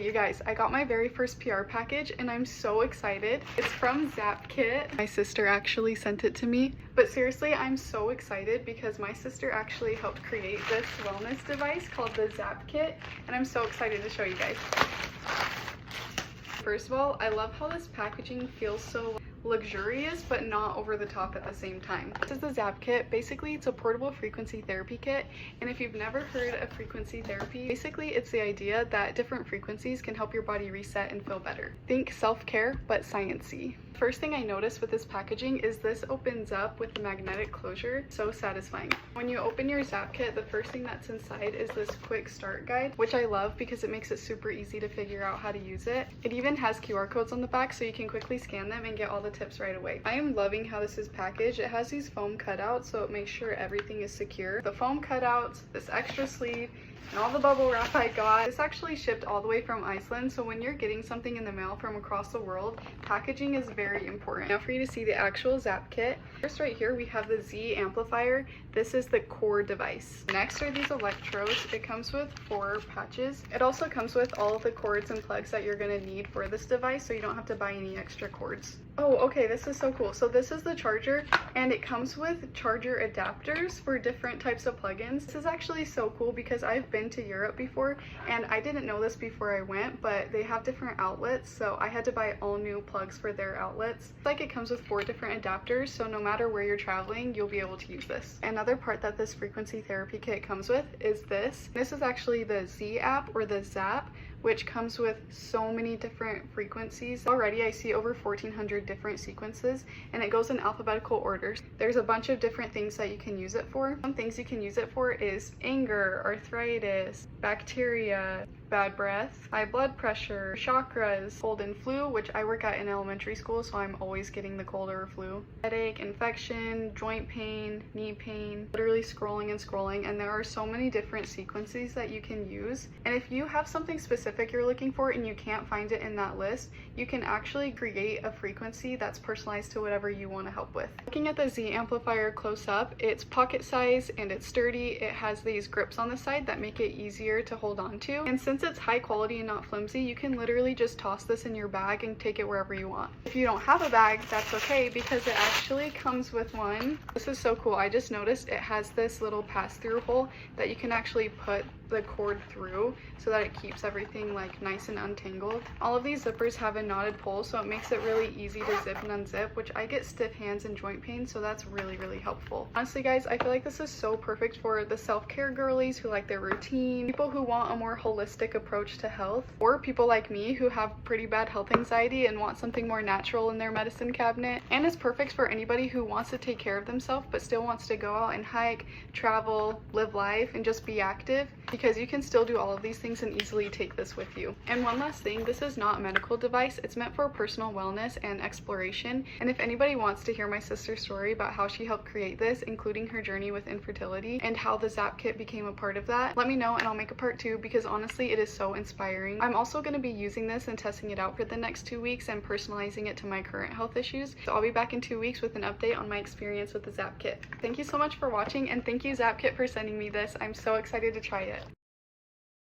You guys, I got my very first PR package and I'm so excited. It's from Zappkit. My sister actually sent it to me. But seriously, I'm so excited because my sister actually helped create this wellness device called the Zappkit, and I'm so excited to show you guys. First of all, I love how this packaging feels so luxurious but not over the top at the same time. This is the Zappkit. Basically, it's a portable frequency therapy kit, and if you've never heard of frequency therapy, basically it's the idea that different frequencies can help your body reset and feel better. Think self-care but sciencey. First thing I noticed with this packaging is this opens up with a magnetic closure. So satisfying. When you open your Zappkit, the first thing that's inside is this quick start guide, which I love because it makes it super easy to figure out how to use it. It even has QR codes on the back so you can quickly scan them and get all the tips right away. I am loving how this is packaged. It has these foam cutouts so it makes sure everything is secure. The foam cutouts, this extra sleeve, and all the bubble wrap I got. This actually shipped all the way from Iceland, so when you're getting something in the mail from across the world, packaging is very important. Now for you to see the actual Zappkit, first right here we have the Z amplifier. This is the core device. Next are these electrodes. It comes with 4 patches. It also comes with all of the cords and plugs that you're going to need for this device, so you don't have to buy any extra cords. Oh, okay, this is so cool. So this is the charger, and it comes with charger adapters for different types of plugins. This is actually so cool because I've been to Europe before, and I didn't know this before I went, but they have different outlets, so I had to buy all new plugs for their outlets. It's like it comes with 4 different adapters, so no matter where you're traveling, you'll be able to use this. Another part that this frequency therapy kit comes with is this. This is actually the Z app, or the Zap, which comes with so many different frequencies. Already I see over 1,400 different sequences, and it goes in alphabetical orders. There's a bunch of different things that you can use it for. Some things you can use it for is anger, arthritis, bacteria, bad breath, high blood pressure, chakras, cold and flu, which I work at in elementary school, so I'm always getting the cold or flu, headache, infection, joint pain, knee pain, literally scrolling and scrolling, and there are so many different sequences that you can use. And if you have something specific you're looking for and you can't find it in that list, you can actually create a frequency that's personalized to whatever you want to help with. Looking at the Z amplifier close up, it's pocket size and it's sturdy. It has these grips on the side that make it easier to hold on to, and since it's high quality and not flimsy, you can literally just toss this in your bag and take it wherever you want. If you don't have a bag, that's okay because it actually comes with one. This is so cool. I just noticed it has this little pass-through hole that you can actually put the cord through so that it keeps everything like nice and untangled. All of these zippers have a knotted pull, so it makes it really easy to zip and unzip, which I get stiff hands and joint pain, so that's really helpful. Honestly guys, I feel like this is so perfect for the self-care girlies who like their routine, people who want a more holistic approach to health, or people like me who have pretty bad health anxiety and want something more natural in their medicine cabinet. And it's perfect for anybody who wants to take care of themselves but still wants to go out and hike, travel, live life, and just be active, because you can still do all of these things and easily take this with you. And one last thing, this is not a medical device. It's meant for personal wellness and exploration. And if anybody wants to hear my sister's story about how she helped create this, including her journey with infertility and how the Zappkit became a part of that, let me know and I'll make a part 2, because honestly it is so inspiring. I'm also going to be using this and testing it out for the next 2 weeks and personalizing it to my current health issues. So I'll be back in 2 weeks with an update on my experience with the Zappkit. Thank you so much for watching, and thank you Zappkit for sending me this. I'm so excited to try it.